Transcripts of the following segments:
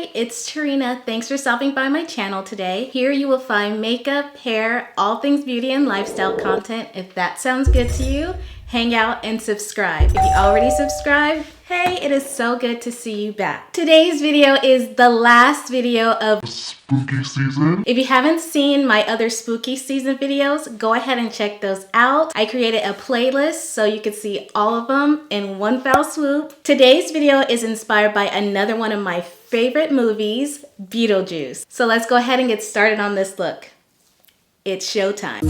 Hi, it's Terreana. Thanks for stopping by my channel today. Here you will find makeup, hair, all things beauty and lifestyle content. If that sounds good to you, hang out and subscribe. If you already subscribed, hey, it is so good to see you back. Today's video is the last video of spooky season. If you haven't seen my other spooky season videos, go ahead and check those out. I created a playlist so you can see all of them in one fell swoop. Today's video is inspired by another one of my favorite movies, Beetlejuice. So let's go ahead and get started on this look. It's showtime.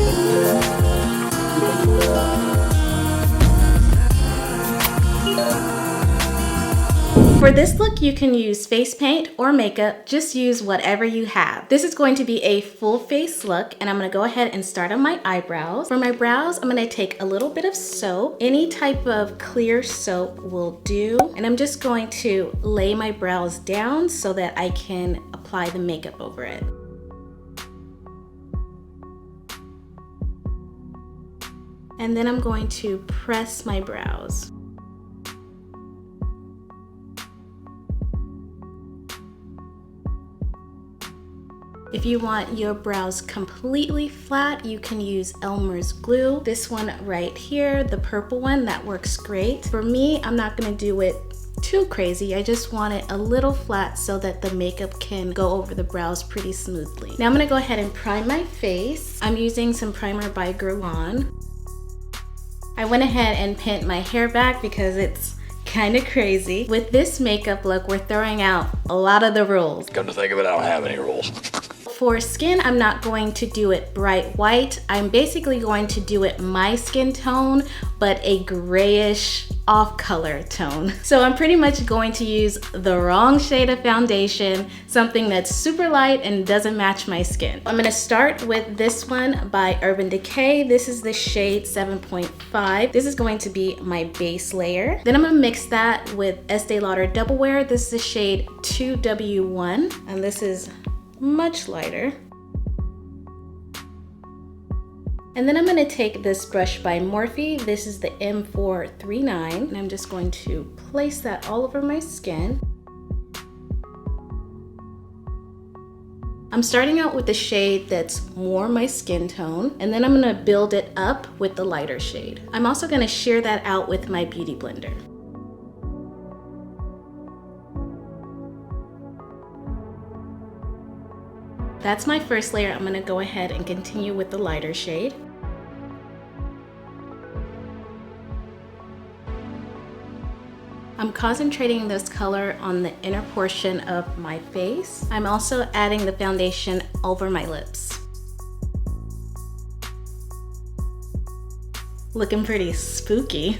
For this look, you can use face paint or makeup. Just use whatever you have. This is going to be a full face look, and I'm gonna go ahead and start on my eyebrows. For my brows, I'm gonna take a little bit of soap. Any type of clear soap will do. And I'm just going to lay my brows down so that I can apply the makeup over it. And then I'm going to press my brows. If you want your brows completely flat, you can use Elmer's glue. This one right here, the purple one, that works great. For me, I'm not gonna do it too crazy. I just want it a little flat so that the makeup can go over the brows pretty smoothly. Now I'm gonna go ahead and prime my face. I'm using some primer by Guerlain. I went ahead and pinned my hair back because it's kind of crazy. With this makeup look, we're throwing out a lot of the rules. Come to think of it, I don't have any rules. For skin, I'm not going to do it bright white. I'm basically going to do it my skin tone, but a grayish off color tone. So I'm pretty much going to use the wrong shade of foundation, something that's super light and doesn't match my skin. I'm gonna start with this one by Urban Decay. This is the shade 7.5. This is going to be my base layer. Then I'm gonna mix that with Estee Lauder Double Wear. This is the shade 2W1, and this is much lighter. And then I'm gonna take this brush by Morphe. This is the M439, and I'm just going to place that all over my skin. I'm starting out with the shade that's more my skin tone, and then I'm gonna build it up with the lighter shade. I'm also gonna shear that out with my Beauty Blender. That's my first layer. I'm gonna go ahead and continue with the lighter shade. I'm concentrating this color on the inner portion of my face. I'm also adding the foundation over my lips. Looking pretty spooky.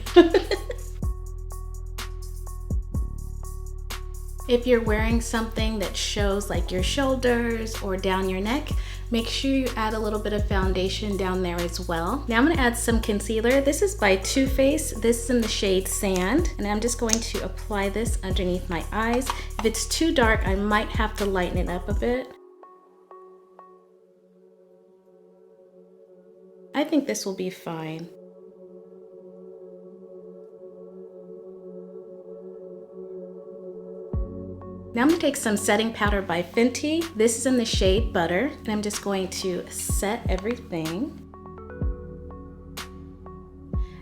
If you're wearing something that shows like your shoulders or down your neck, make sure you add a little bit of foundation down there as well. Now I'm gonna add some concealer. This is by Too Faced. This is in the shade Sand, and I'm just going to apply this underneath my eyes. If it's too dark, I might have to lighten it up a bit. I think this will be fine. Now I'm gonna take some setting powder by Fenty. This is in the shade Butter, and I'm just going to set everything.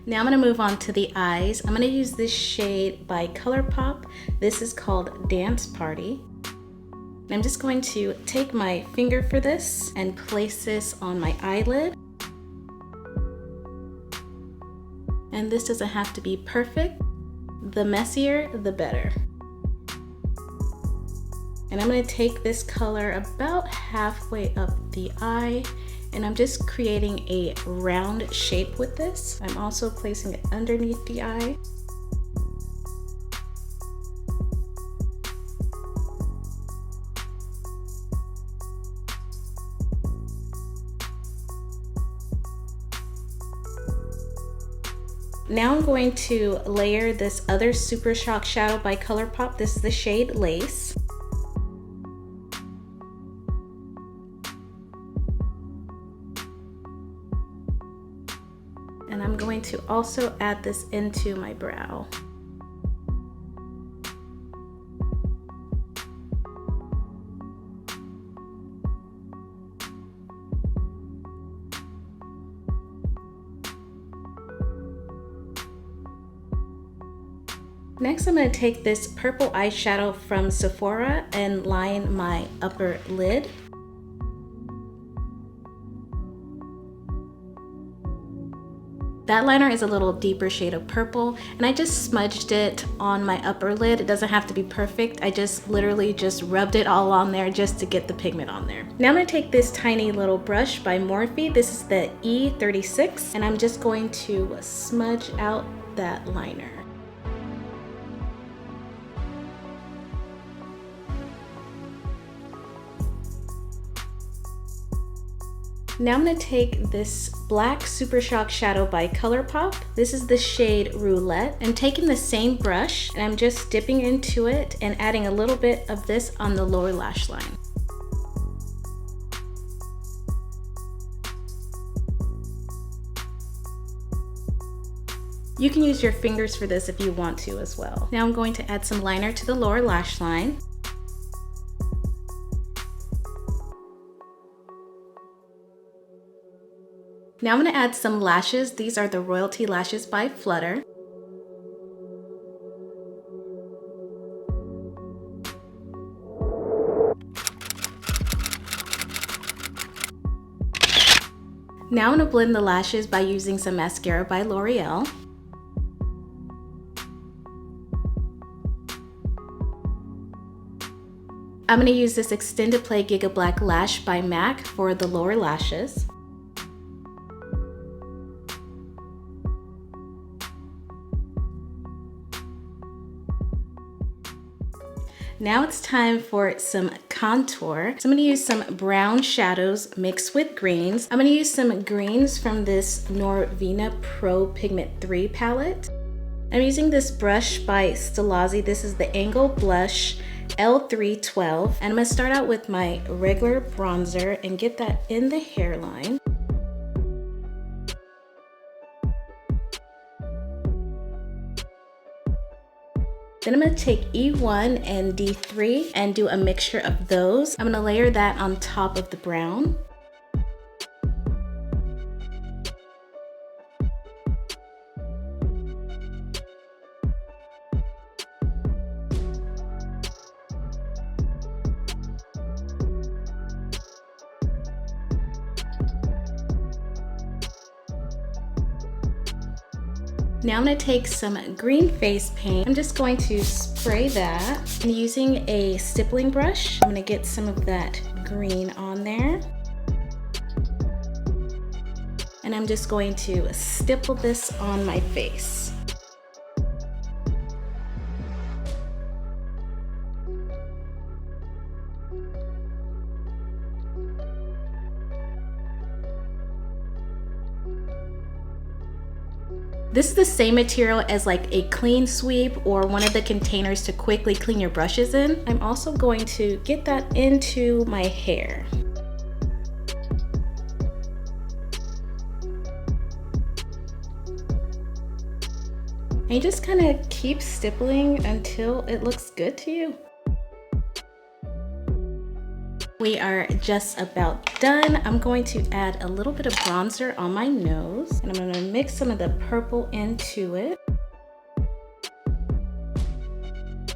Now I'm gonna move on to the eyes. I'm gonna use this shade by ColourPop. This is called Dance Party. And I'm just going to take my finger for this and place this on my eyelid. And this doesn't have to be perfect. The messier, the better. And I'm gonna take this color about halfway up the eye, and I'm just creating a round shape with this. I'm also placing it underneath the eye. Now I'm going to layer this other Super Shock Shadow by ColourPop. This is the shade Lace. And I'm going to also add this into my brow. Next, I'm going to take this purple eyeshadow from Sephora and line my upper lid. That liner is a little deeper shade of purple, and I just smudged it on my upper lid. It doesn't have to be perfect. I just literally just rubbed it all on there just to get the pigment on there. Now I'm going to take this tiny little brush by Morphe. This is the E36, and I'm just going to smudge out that liner. Now I'm going to take this black Super Shock shadow by ColourPop. This is the shade Roulette. I'm taking the same brush and I'm just dipping into it and adding a little bit of this on the lower lash line. You can use your fingers for this if you want to as well. Now I'm going to add some liner to the lower lash line. Now I'm going to add some lashes. These are the Royalty Lashes by Flutter. Now I'm going to blend the lashes by using some mascara by L'Oreal. I'm going to use this Extended Play Giga Black Lash by MAC for the lower lashes. Now it's time for some contour. So I'm gonna use some brown shadows mixed with greens. I'm gonna use some greens from this Norvina Pro Pigment 3 palette. I'm using this brush by Stilazzi. This is the Angle Blush L312. And I'm gonna start out with my regular bronzer and get that in the hairline. Then I'm going to take E1 and D3 and do a mixture of those. I'm going to layer that on top of the brown. Now I'm going to take some green face paint. I'm just going to spray that. And using a stippling brush, I'm going to get some of that green on there. And I'm just going to stipple this on my face. This is the same material as like a clean sweep or one of the containers to quickly clean your brushes in. I'm also going to get that into my hair. And you just kind of keep stippling until it looks good to you. We are just about done. I'm going to add a little bit of bronzer on my nose, and I'm going to mix some of the purple into it.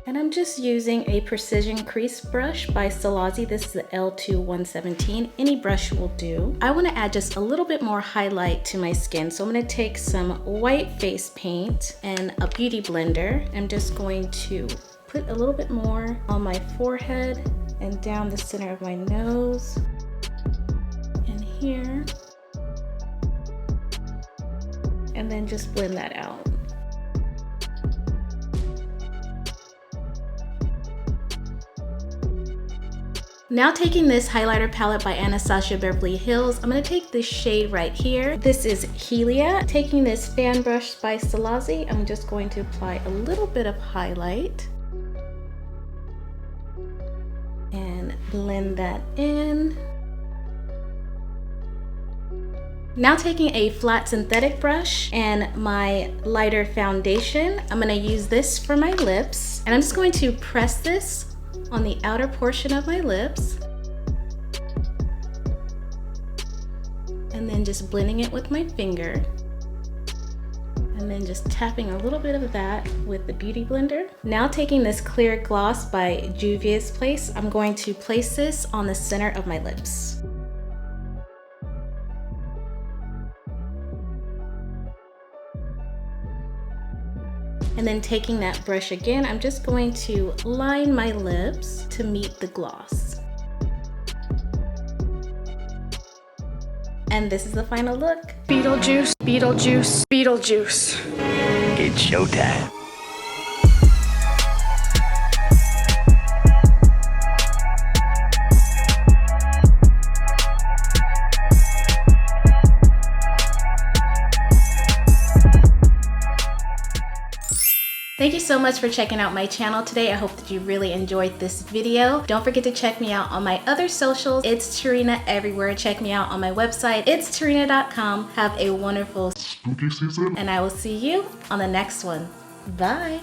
And I'm just using a precision crease brush by Stilazzi. This is the L2-117. Any brush will do. I want to add just a little bit more highlight to my skin. So I'm going to take some white face paint and a beauty blender. I'm just going to put a little bit more on my forehead and down the center of my nose and here, and then just blend that out. Now taking this highlighter palette by Anastasia Beverly Hills, I'm going to take this shade right here. This is Helia. Taking this fan brush by Stilazzi, I'm just going to apply a little bit of highlight and blend that in. Now taking a flat synthetic brush and my lighter foundation, I'm going to use this for my lips, and I'm just going to press this on the outer portion of my lips and then just blending it with my finger. And then just tapping a little bit of that with the Beauty Blender. Now taking this clear gloss by Juvia's Place, I'm going to place this on the center of my lips. And then taking that brush again, I'm just going to line my lips to meet the gloss. And this is the final look. Beetlejuice, Beetlejuice, Beetlejuice. It's showtime. Thank you so much for checking out my channel today. I hope that you really enjoyed this video. Don't forget to check me out on my other socials. It's Terreana everywhere. Check me out on my website. It's Terreana.com. Have a wonderful spooky season, and I will see you on the next one. Bye.